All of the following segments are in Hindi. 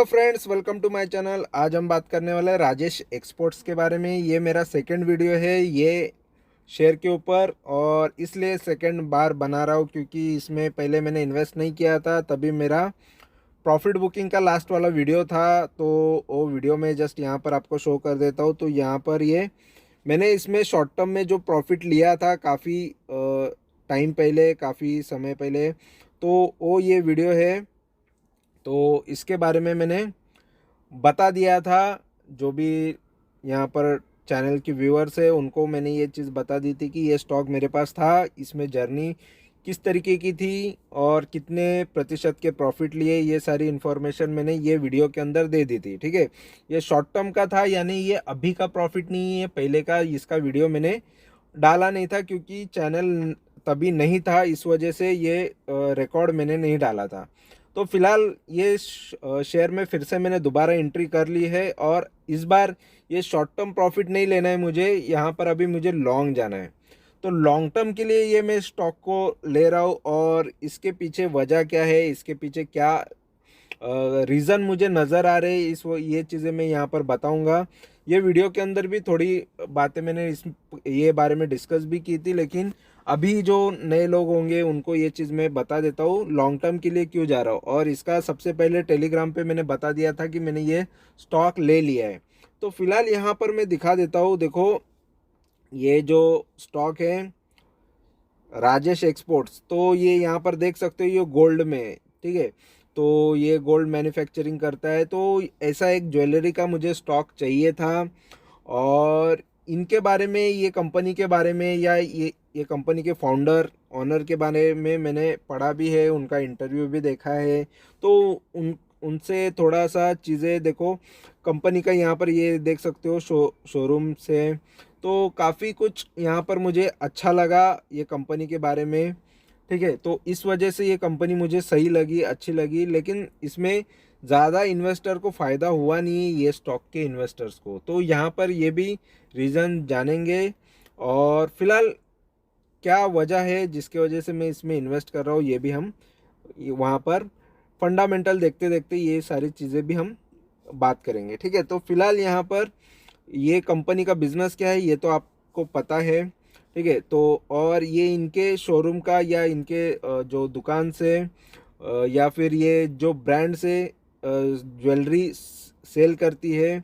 Hello friends, welcome to my channel. आज हम बात करने वाले हैं राजेश एक्सपोर्ट्स के बारे में। ये मेरा सेकंड वीडियो है ये शेयर के ऊपर, और इसलिए सेकंड बार बना रहा हूँ क्योंकि इसमें पहले मैंने इन्वेस्ट नहीं किया था। तभी मेरा प्रॉफिट बुकिंग का लास्ट वाला वीडियो था, तो वो वीडियो में जस्ट यहाँ पर आपको शो कर देता हूँ। तो यहाँ पर ये मैंने इसमें शॉर्ट टर्म में जो प्रॉफिट लिया था काफ़ी टाइम पहले, काफ़ी समय पहले, तो वो ये वीडियो है। तो इसके बारे में मैंने बता दिया था। जो भी यहाँ पर चैनल के व्यूअर्स है उनको मैंने ये चीज़ बता दी थी कि ये स्टॉक मेरे पास था, इसमें जर्नी किस तरीके की थी और कितने प्रतिशत के प्रॉफिट लिए, ये सारी इन्फॉर्मेशन मैंने ये वीडियो के अंदर दे दी थी। ठीक है, ये शॉर्ट टर्म का था, यानी ये अभी का प्रॉफिट नहीं है, पहले का। इसका वीडियो मैंने डाला नहीं था क्योंकि चैनल तभी नहीं था, इस वजह से ये रिकॉर्ड मैंने नहीं डाला था। तो फिलहाल ये शेयर में फिर से मैंने दोबारा एंट्री कर ली है, और इस बार ये शॉर्ट टर्म प्रॉफिट नहीं लेना है मुझे, यहाँ पर अभी मुझे लॉन्ग जाना है। तो लॉन्ग टर्म के लिए ये मैं स्टॉक को ले रहा हूँ, और इसके पीछे वजह क्या है, इसके पीछे क्या रीज़न मुझे नज़र आ रहे हैं, ये चीज़ें मैं यहाँ पर बताऊँगा। ये वीडियो के अंदर भी थोड़ी बातें मैंने ये बारे में डिस्कस भी की थी, लेकिन अभी जो नए लोग होंगे उनको ये चीज़ मैं बता देता हूँ लॉन्ग टर्म के लिए क्यों जा रहा हूँ। और इसका सबसे पहले टेलीग्राम पे मैंने बता दिया था कि मैंने ये स्टॉक ले लिया है। तो फिलहाल यहाँ पर मैं दिखा देता हूँ। देखो, ये जो स्टॉक है राजेश एक्सपोर्ट्स, तो ये यहाँ पर देख सकते हो, ये गोल्ड में है। ठीक है, तो ये गोल्ड मैन्युफैक्चरिंग करता है। तो ऐसा एक ज्वेलरी का मुझे स्टॉक चाहिए था, और इनके बारे में, ये कंपनी के बारे में, या ये कंपनी के फाउंडर ऑनर के बारे में मैंने पढ़ा भी है, उनका इंटरव्यू भी देखा है। तो उनसे थोड़ा सा चीज़ें देखो, कंपनी का यहाँ पर ये देख सकते हो शोरूम से। तो काफ़ी कुछ यहाँ पर मुझे अच्छा लगा ये कंपनी के बारे में। ठीक है, तो इस वजह से ये कंपनी मुझे सही लगी, अच्छी लगी, लेकिन इसमें ज़्यादा इन्वेस्टर को फ़ायदा हुआ नहीं, ये स्टॉक के इन्वेस्टर्स को। तो यहाँ पर ये भी रीज़न जानेंगे, और फिलहाल क्या वजह है जिसके वजह से मैं इसमें इन्वेस्ट कर रहा हूँ, ये भी हम वहाँ पर फंडामेंटल देखते देखते ये सारी चीज़ें भी हम बात करेंगे। ठीक है, तो फिलहाल यहाँ पर ये कंपनी का बिजनेस क्या है ये तो आपको पता है। ठीक है, तो और ये इनके शोरूम का, या इनके जो दुकान से, या फिर ये जो ब्रांड से ज्वेलरी सेल करती है,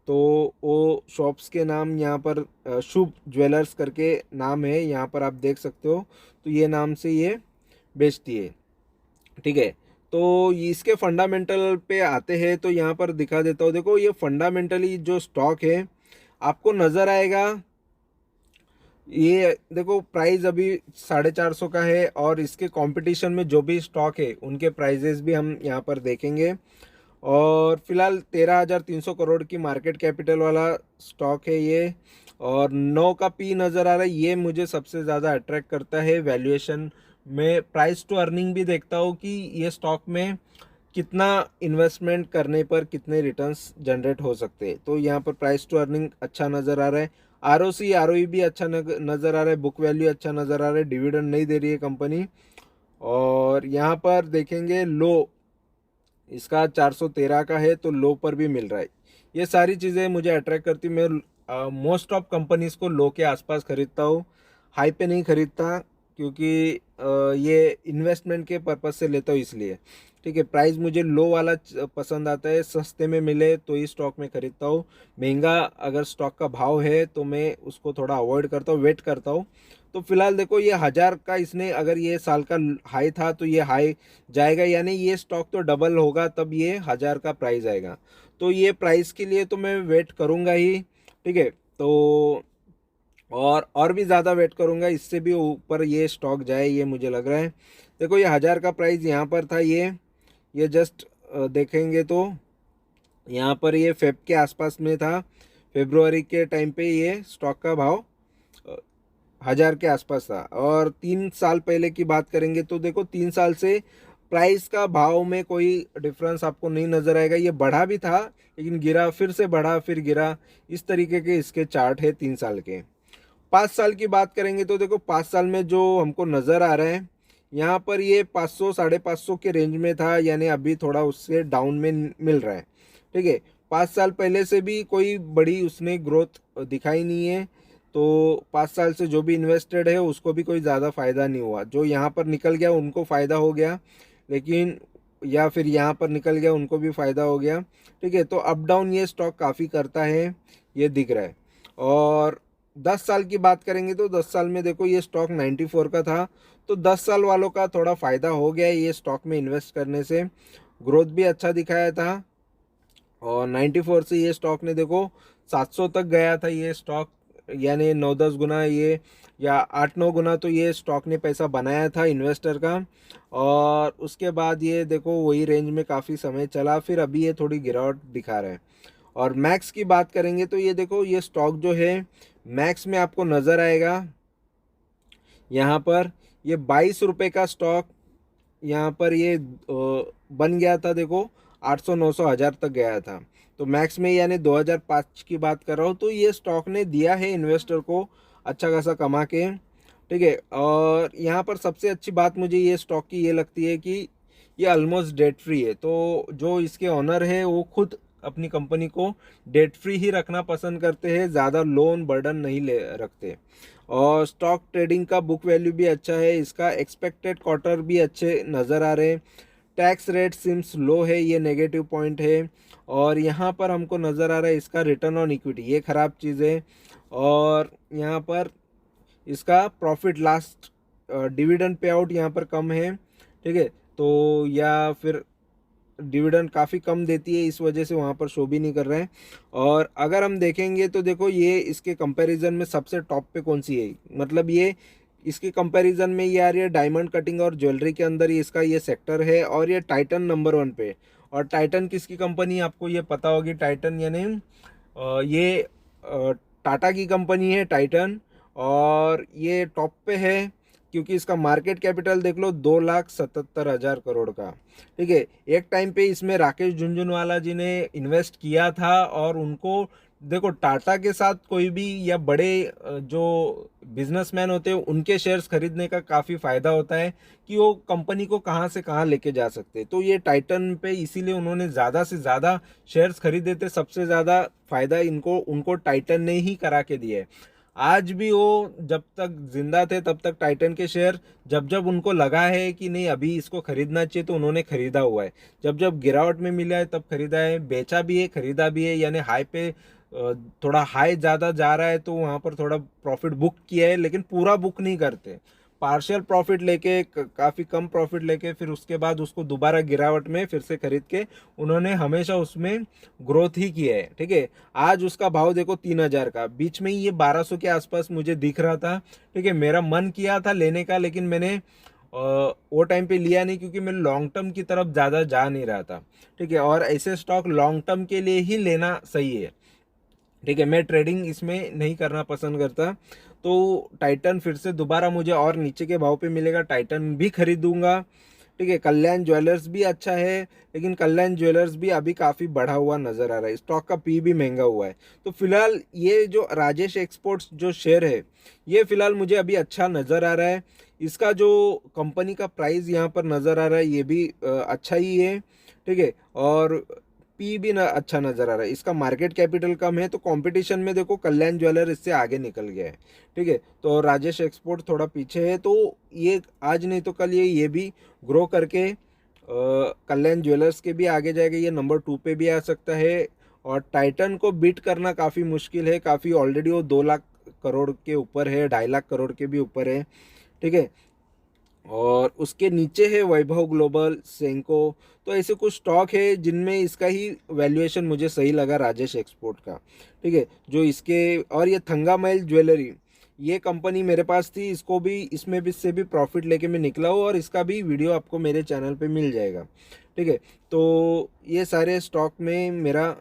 तो वो शॉप्स के नाम यहाँ पर शुभ ज्वेलर्स करके नाम है, यहाँ पर आप देख सकते हो। तो ये नाम से ये बेचती है। ठीक है, तो इसके फंडामेंटल पे आते हैं, तो यहाँ पर दिखा देता हूँ। देखो, ये फंडामेंटली जो स्टॉक है आपको नज़र आएगा। ये देखो, प्राइस अभी 450 का है, और इसके कंपटीशन में जो भी स्टॉक है उनके प्राइजेस भी हम यहाँ पर देखेंगे। और फिलहाल 13,300 करोड़ की मार्केट कैपिटल वाला स्टॉक है ये, और 9 का पी नज़र आ रहा है। ये मुझे सबसे ज़्यादा अट्रैक्ट करता है वैल्यूएशन में। प्राइस टू अर्निंग भी देखता हूँ कि ये स्टॉक में कितना इन्वेस्टमेंट करने पर कितने रिटर्न्स जनरेट हो सकते हैं। तो यहाँ पर प्राइस टू अर्निंग अच्छा नज़र आ रहा है, आरओसी आरओई भी अच्छा नज़र आ रहा है, बुक वैल्यू अच्छा नज़र आ रहा है, डिविडेंड नहीं दे रही है कंपनी। और यहाँ पर देखेंगे लो, इसका 413 का है, तो लो पर भी मिल रहा है। ये सारी चीज़ें मुझे अट्रैक्ट करती। मैं मोस्ट ऑफ कंपनीज को लो के आसपास खरीदता हूँ, हाई पे नहीं खरीदता, क्योंकि ये इन्वेस्टमेंट के पर्पज़ से लेता हूँ इसलिए। ठीक है, प्राइस मुझे लो वाला पसंद आता है, सस्ते में मिले तो ही स्टॉक में खरीदता हूँ। महंगा अगर स्टॉक का भाव है तो मैं उसको थोड़ा अवॉइड करता हूँ, वेट करता हूँ। तो फिलहाल देखो, ये 1000 का, इसने अगर ये साल का हाई था तो ये हाई जाएगा, यानी ये स्टॉक तो डबल होगा, तब ये 1000 का प्राइस आएगा। तो ये प्राइस के लिए तो मैं वेट करूँगा ही। ठीक है, तो और भी ज़्यादा वेट करूँगा, इससे भी ऊपर ये स्टॉक जाए, ये मुझे लग रहा है। देखो, ये 1000 का प्राइस यहाँ पर था, ये जस्ट देखेंगे तो यहाँ पर ये फेब के आसपास में था। फेब्रुआरी के टाइम पे ये स्टॉक का भाव 1000 के आसपास था। और 3 साल पहले की बात करेंगे तो देखो, 3 साल से प्राइस का भाव में कोई डिफरेंस आपको नहीं नज़र आएगा। ये बढ़ा भी था, लेकिन गिरा, फिर से बढ़ा, फिर गिरा, इस तरीके के इसके चार्ट है 3 साल के। 5 साल की बात करेंगे तो देखो, 5 साल में जो हमको नज़र आ रहा है, यहाँ पर ये 500 550 के रेंज में था, यानी अभी थोड़ा उससे डाउन में मिल रहा है। ठीक है, 5 साल पहले से भी कोई बड़ी उसने ग्रोथ दिखाई नहीं है, तो 5 साल से जो भी इन्वेस्टेड है उसको भी कोई ज़्यादा फ़ायदा नहीं हुआ। जो यहाँ पर निकल गया उनको फ़ायदा हो गया, लेकिन या फिर यहाँ पर निकल गया उनको भी फ़ायदा हो गया। ठीक है, तो अप डाउन ये स्टॉक काफ़ी करता है, ये दिख रहा है। और 10 साल की बात करेंगे तो 10 साल में देखो ये स्टॉक 94 का था, तो 10 साल वालों का थोड़ा फ़ायदा हो गया है ये स्टॉक में इन्वेस्ट करने से। ग्रोथ भी अच्छा दिखाया था, और 94 से ये स्टॉक ने देखो 700 तक गया था ये स्टॉक, यानी 9-10 गुना ये, या 8-9 गुना तो ये स्टॉक ने पैसा बनाया था इन्वेस्टर का। और उसके बाद ये देखो वही रेंज में काफ़ी समय चला, फिर अभी ये थोड़ी गिरावट दिखा रहा है। और मैक्स की बात करेंगे तो ये देखो ये स्टॉक जो है मैक्स में आपको नज़र आएगा, यहाँ पर ये 22 रुपये का स्टॉक, यहाँ पर ये बन गया था देखो, 800 900 हज़ार तक गया था। तो मैक्स में यानी 2005 की बात कर रहा हूँ, तो ये स्टॉक ने दिया है इन्वेस्टर को अच्छा खासा कमा के। ठीक है, और यहाँ पर सबसे अच्छी बात मुझे ये स्टॉक की ये लगती है कि ये ऑलमोस्ट डेट फ्री है। तो जो इसके ऑनर है वो खुद अपनी कंपनी को डेट फ्री ही रखना पसंद करते हैं, ज़्यादा लोन बर्डन नहीं ले रखते। और स्टॉक ट्रेडिंग का बुक वैल्यू भी अच्छा है, इसका एक्सपेक्टेड क्वार्टर भी अच्छे नज़र आ रहे हैं। टैक्स रेट सिम्स लो है, ये नेगेटिव पॉइंट है। और यहाँ पर हमको नज़र आ रहा है इसका रिटर्न ऑन इक्विटी, ये ख़राब चीज़ है। और यहाँ पर इसका profit last dividend pay out यहाँ पर कम है। ठीक है, तो या फिर डिविडेंड काफ़ी कम देती है, इस वजह से वहाँ पर शो भी नहीं कर रहे हैं। और अगर हम देखेंगे तो देखो ये इसके कंपैरिजन में सबसे टॉप पे कौन सी है, मतलब ये इसके कंपैरिजन में ये आ रही है डायमंड कटिंग और ज्वेलरी के अंदर ही इसका ये सेक्टर है, और ये टाइटन नंबर 1 पे। और टाइटन किसकी कंपनी है आपको ये पता होगी, टाइटन यानी ये टाटा की कंपनी है टाइटन, और ये टॉप पे है क्योंकि इसका मार्केट कैपिटल देख लो 2,77,000 करोड़ का। ठीक है, एक टाइम पे इसमें राकेश झुनझुनवाला जी ने इन्वेस्ट किया था, और उनको देखो टाटा के साथ कोई भी या बड़े जो बिजनेसमैन होते हैं उनके शेयर्स खरीदने का काफ़ी फ़ायदा होता है कि वो कंपनी को कहाँ से कहाँ लेके जा सकते हैं। तो ये टाइटन पे इसीलिए उन्होंने ज़्यादा से ज़्यादा शेयर्स खरीदे थे, सबसे ज़्यादा फ़ायदा इनको उनको टाइटन ने ही करा के दिया है। आज भी वो जब तक जिंदा थे तब तक टाइटन के शेयर, जब जब उनको लगा है कि नहीं अभी इसको खरीदना चाहिए तो उन्होंने खरीदा हुआ है, जब जब गिरावट में मिला है तब खरीदा है, बेचा भी है खरीदा भी है, यानी हाई पे थोड़ा हाई ज़्यादा जा रहा है तो वहाँ पर थोड़ा प्रॉफिट बुक किया है, लेकिन पूरा बुक नहीं करते, पार्शियल प्रॉफिट लेके काफ़ी कम प्रॉफिट लेके फिर उसके बाद उसको दोबारा गिरावट में फिर से खरीद के उन्होंने हमेशा उसमें ग्रोथ ही किया है। ठीक है, आज उसका भाव देखो 3,000 का, बीच में ही ये 1200 के आसपास मुझे दिख रहा था। ठीक है, मेरा मन किया था लेने का, लेकिन मैंने वो टाइम पे लिया नहीं क्योंकि मैं लॉन्ग टर्म की तरफ ज़्यादा जा नहीं रहा था। ठीक है, और ऐसे स्टॉक लॉन्ग टर्म के लिए ही लेना सही है। ठीक है, मैं ट्रेडिंग इसमें नहीं करना पसंद करता। तो टाइटन फिर से दोबारा मुझे और नीचे के भाव पे मिलेगा, टाइटन भी खरीदूंगा। ठीक है, कल्याण ज्वेलर्स भी अच्छा है, लेकिन कल्याण ज्वेलर्स भी अभी काफ़ी बढ़ा हुआ नज़र आ रहा है, स्टॉक का पी भी महंगा हुआ है। तो फिलहाल ये जो राजेश एक्सपोर्ट्स जो शेयर है ये फिलहाल मुझे अभी अच्छा नज़र आ रहा है। इसका जो कंपनी का प्राइस यहाँ पर नज़र आ रहा है ये भी अच्छा ही है। ठीक है, और पी भी ना अच्छा नज़र आ रहा है, इसका मार्केट कैपिटल कम है, तो कंपटीशन में देखो कल्याण ज्वेलर इससे आगे निकल गया है। ठीक है, तो राजेश एक्सपोर्ट थोड़ा पीछे है, तो ये आज नहीं तो कल ये भी ग्रो करके कल्याण ज्वेलर्स के भी आगे जाएगा, ये नंबर 2 पे भी आ सकता है। और टाइटन को बीट करना काफ़ी मुश्किल है, काफ़ी ऑलरेडी वो 2 लाख करोड़ के ऊपर है, 2.5 लाख करोड़ के भी ऊपर है। ठीक है, और उसके नीचे है वैभव ग्लोबल, सेंको। तो ऐसे कुछ स्टॉक है जिनमें इसका ही वैल्यूएशन मुझे सही लगा राजेश एक्सपोर्ट का। ठीक है, जो इसके और ये थंगामैल ज्वेलरी, ये कंपनी मेरे पास थी, इसको भी इसमें भी से भी प्रॉफिट लेके मैं निकला हूँ, और इसका भी वीडियो आपको मेरे चैनल पे मिल जाएगा। ठीक है, तो ये सारे स्टॉक में मेरा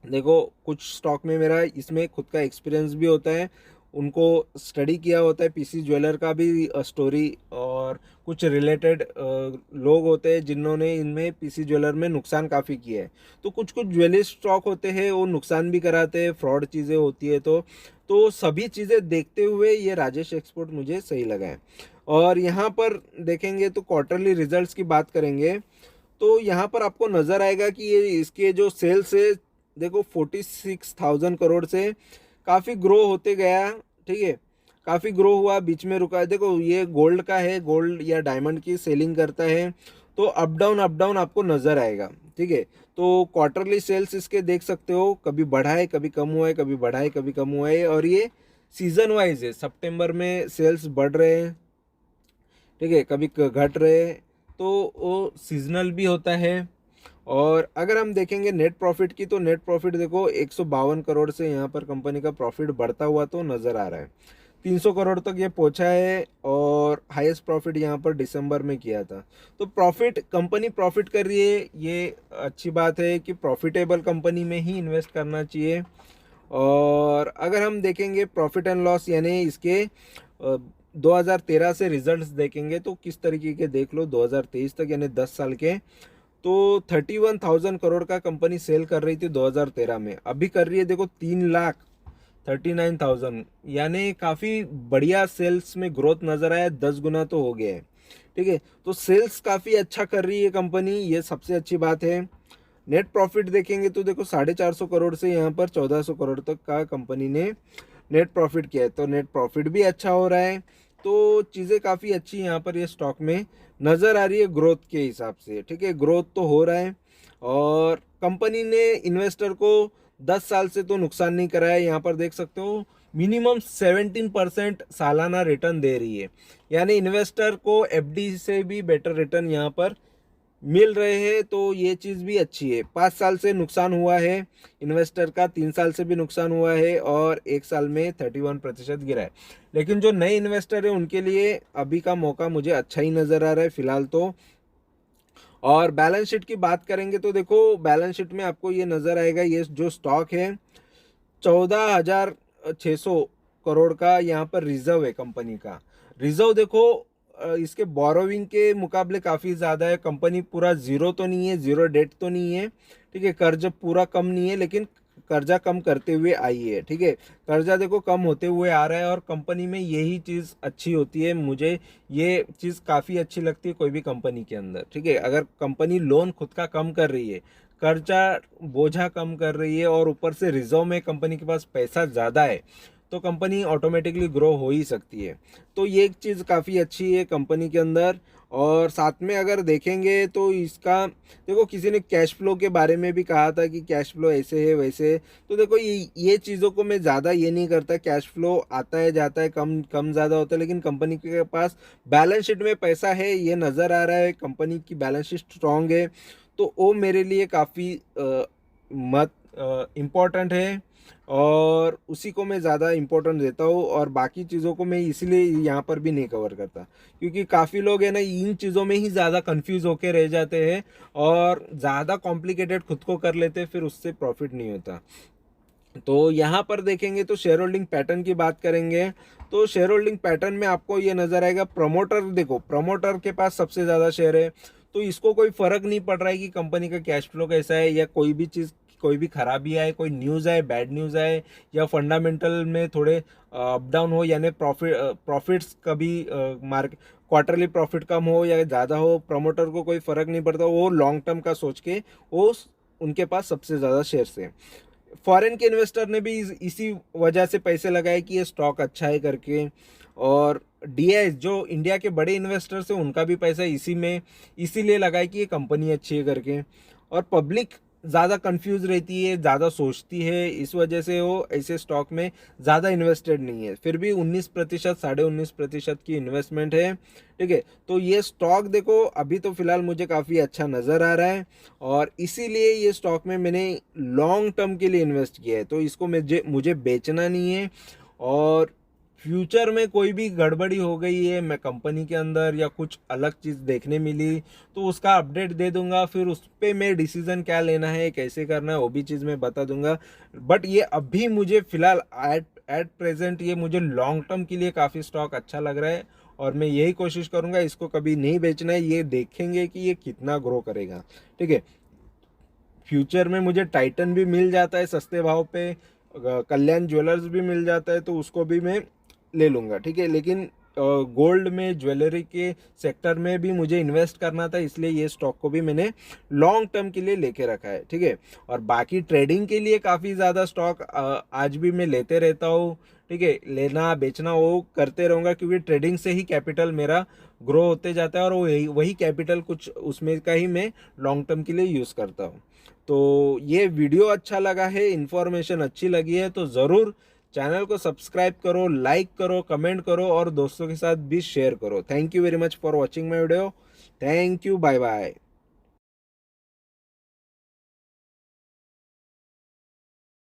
देखो कुछ स्टॉक में मेरा इसमें खुद का एक्सपीरियंस भी होता है, उनको स्टडी किया होता है, पीसी ज्वेलर का भी स्टोरी, और कुछ रिलेटेड लोग होते हैं जिन्होंने इनमें पीसी ज्वेलर में नुकसान काफ़ी किया है। तो कुछ कुछ ज्वेलरी स्टॉक होते हैं वो नुकसान भी कराते हैं, फ्रॉड चीज़ें होती है, तो सभी चीज़ें देखते हुए ये राजेश एक्सपोर्ट मुझे सही लगा है। और यहाँ पर देखेंगे तो क्वार्टरली रिजल्ट्स की बात करेंगे तो यहाँ पर आपको नज़र आएगा कि ये इसके जो सेल्स है देखो 46,000 करोड़ से काफ़ी ग्रो होते गया। ठीक है, काफ़ी ग्रो हुआ, बीच में रुका है। देखो ये गोल्ड का है, गोल्ड या डायमंड की सेलिंग करता है तो अप डाउन आपको नज़र आएगा। ठीक है, तो क्वार्टरली सेल्स इसके देख सकते हो, कभी बढ़ा है कभी कम हुआ है, कभी बढ़ा है कभी कम हुआ है। और ये सीजन वाइज है, सितंबर में सेल्स बढ़ रहे हैं, ठीक है, कभी घट रहे हैं, तो वो सीजनल भी होता है। और अगर हम देखेंगे नेट प्रॉफिट की तो नेट प्रॉफिट देखो 152 करोड़ से यहाँ पर कंपनी का प्रॉफिट बढ़ता हुआ तो नज़र आ रहा है, 300 करोड़ तक ये पहुँचा है। और हाईएस्ट प्रॉफिट यहाँ पर दिसंबर में किया था। तो प्रॉफिट, कंपनी प्रॉफिट कर रही है, ये अच्छी बात है कि प्रॉफिटेबल कंपनी में ही इन्वेस्ट करना चाहिए। और अगर हम देखेंगे प्रॉफिट एंड लॉस यानी इसके 2013 से रिजल्ट्स देखेंगे तो किस तरीके के, देख लो 2023 तक यानी 10 साल के, तो 31,000 करोड़ का कंपनी सेल कर रही थी 2013 में, अभी कर रही है देखो 3,39,000, यानी काफ़ी बढ़िया सेल्स में ग्रोथ नज़र आया, 10 गुना तो हो गया है। ठीक है, तो सेल्स काफ़ी अच्छा कर रही है कंपनी, ये सबसे अच्छी बात है। नेट प्रॉफिट देखेंगे तो देखो 450 करोड़ से यहाँ पर 1400 करोड़ तक का कंपनी ने नेट प्रॉफिट किया है, तो नेट प्रॉफिट भी अच्छा हो रहा है। तो चीज़ें काफ़ी अच्छी यहाँ पर ये स्टॉक में नज़र आ रही है ग्रोथ के हिसाब से। ठीक है, ग्रोथ तो हो रहा है और कंपनी ने इन्वेस्टर को 10 साल से तो नुकसान नहीं करा है। यहाँ पर देख सकते हो मिनिमम 17% सालाना रिटर्न दे रही है, यानी इन्वेस्टर को एफडी से भी बेटर रिटर्न यहाँ पर मिल रहे हैं। तो ये चीज़ भी अच्छी है। 5 साल से नुकसान हुआ है इन्वेस्टर का, 3 साल से भी नुकसान हुआ है और 1 साल में 31% गिरा है। लेकिन जो नए इन्वेस्टर है उनके लिए अभी का मौका मुझे अच्छा ही नज़र आ रहा है फ़िलहाल तो। और बैलेंस शीट की बात करेंगे तो देखो बैलेंस शीट में आपको ये नज़र आएगा, ये जो स्टॉक है 14,600 करोड़ का यहाँ पर रिजर्व है कंपनी का। रिजर्व देखो इसके बोरोविंग के मुकाबले काफ़ी ज़्यादा है। कंपनी पूरा ज़ीरो तो नहीं है, ज़ीरो डेट तो नहीं है, ठीक है, कर्ज पूरा कम नहीं है, लेकिन कर्जा कम करते हुए आई है। ठीक है, कर्जा देखो कम होते हुए आ रहा है और कंपनी में यही चीज़ अच्छी होती है, मुझे ये चीज़ काफ़ी अच्छी लगती है कोई भी कंपनी के अंदर। ठीक है, अगर कंपनी लोन खुद का कम कर रही है, कर्जा बोझा कम कर रही है और ऊपर से रिजर्व में कंपनी के पास पैसा ज़्यादा है, तो कंपनी ऑटोमेटिकली ग्रो हो ही सकती है। तो ये एक चीज़ काफ़ी अच्छी है कंपनी के अंदर। और साथ में अगर देखेंगे तो इसका देखो किसी ने कैश फ्लो के बारे में भी कहा था कि कैश फ्लो ऐसे है वैसे है। तो देखो ये चीज़ों को मैं ज़्यादा ये नहीं करता, कैश फ्लो आता है जाता है, कम कम ज़्यादा होता है, लेकिन कंपनी के पास बैलेंस शीट में पैसा है ये नज़र आ रहा है, कंपनी की बैलेंस शीट स्ट्रॉन्ग है, तो वो मेरे लिए काफ़ी मत इम्पॉर्टेंट है और उसी को मैं ज़्यादा इम्पोर्टेंट देता हूँ। और बाकी चीज़ों को मैं इसलिए यहाँ पर भी नहीं कवर करता क्योंकि काफ़ी लोग हैं ना इन चीज़ों में ही ज़्यादा कंफ्यूज होके रह जाते हैं और ज़्यादा कॉम्प्लिकेटेड खुद को कर लेते हैं, फिर उससे प्रॉफिट नहीं होता। तो यहाँ पर देखेंगे तो शेयर होल्डिंग पैटर्न की बात करेंगे तो शेयर होल्डिंग पैटर्न में आपको ये नज़र आएगा, प्रमोटर देखो प्रमोटर के पास सबसे ज़्यादा शेयर है, तो इसको कोई फ़र्क नहीं पड़ रहा है कि कंपनी का कैश फ्लो कैसा है या कोई भी चीज़, कोई भी खराबी आए, कोई न्यूज़ आए, बैड न्यूज़ आए या फंडामेंटल में थोड़े अप डाउन हो, यानी प्रॉफिट्स कभी मार्केट क्वार्टरली प्रॉफिट कम हो या ज़्यादा हो, प्रमोटर को कोई फ़र्क नहीं पड़ता, वो लॉन्ग टर्म का सोच के वो उनके पास सबसे ज़्यादा शेयर्स हैं। फॉरेन के इन्वेस्टर ने भी इसी वजह से पैसे लगाए कि ये स्टॉक अच्छा है करके। और डीआईएस जो इंडिया के बड़े इन्वेस्टर्स हैं उनका भी पैसा इसी में इसीलिए लगाए कि ये कंपनी अच्छी है करके। और पब्लिक ज़्यादा कंफ्यूज रहती है, ज़्यादा सोचती है, इस वजह से वो ऐसे स्टॉक में ज़्यादा इन्वेस्टेड नहीं है, फिर भी 19% 19.5% की इन्वेस्टमेंट है। ठीक है, तो ये स्टॉक देखो अभी तो फिलहाल मुझे काफ़ी अच्छा नज़र आ रहा है और इसीलिए ये स्टॉक में मैंने लॉन्ग टर्म के लिए इन्वेस्ट किया है, तो इसको मुझे बेचना नहीं है। और फ्यूचर में कोई भी गड़बड़ी हो गई है मैं कंपनी के अंदर या कुछ अलग चीज़ देखने मिली तो उसका अपडेट दे दूंगा, फिर उस पर मैं डिसीज़न क्या लेना है कैसे करना है वो भी चीज़ मैं बता दूंगा। बट ये अभी मुझे फ़िलहाल एट प्रेजेंट ये मुझे लॉन्ग टर्म के लिए काफ़ी स्टॉक अच्छा लग रहा है और मैं यही कोशिश करूंगा इसको कभी नहीं बेचना है, ये देखेंगे कि ये कितना ग्रो करेगा। ठीक है, फ्यूचर में मुझे टाइटन भी मिल जाता है सस्ते भाव पे, कल्याण ज्वेलर्स भी मिल जाता है तो उसको भी मैं ले लूँगा। ठीक है, लेकिन गोल्ड में, ज्वेलरी के सेक्टर में भी मुझे इन्वेस्ट करना था, इसलिए ये स्टॉक को भी मैंने लॉन्ग टर्म के लिए लेके रखा है, ठीक है। और बाकी ट्रेडिंग के लिए काफ़ी ज़्यादा स्टॉक आज भी मैं लेते रहता हूँ, ठीक है। लेना बेचना वो करते रहूँगा, क्योंकि ट्रेडिंग से ही कैपिटल मेरा ग्रो होते जाता है, और वही कैपिटल कुछ उसमें का ही मैं लॉन्ग टर्म के लिए यूज़ करता हूँ। तो ये वीडियो अच्छा लगा है, इन्फॉर्मेशन अच्छी लगी है तो ज़रूर चैनल को सब्सक्राइब करो, लाइक करो, कमेंट करो और दोस्तों के साथ भी शेयर करो। Thank you very much for watching my video. Thank you, bye bye.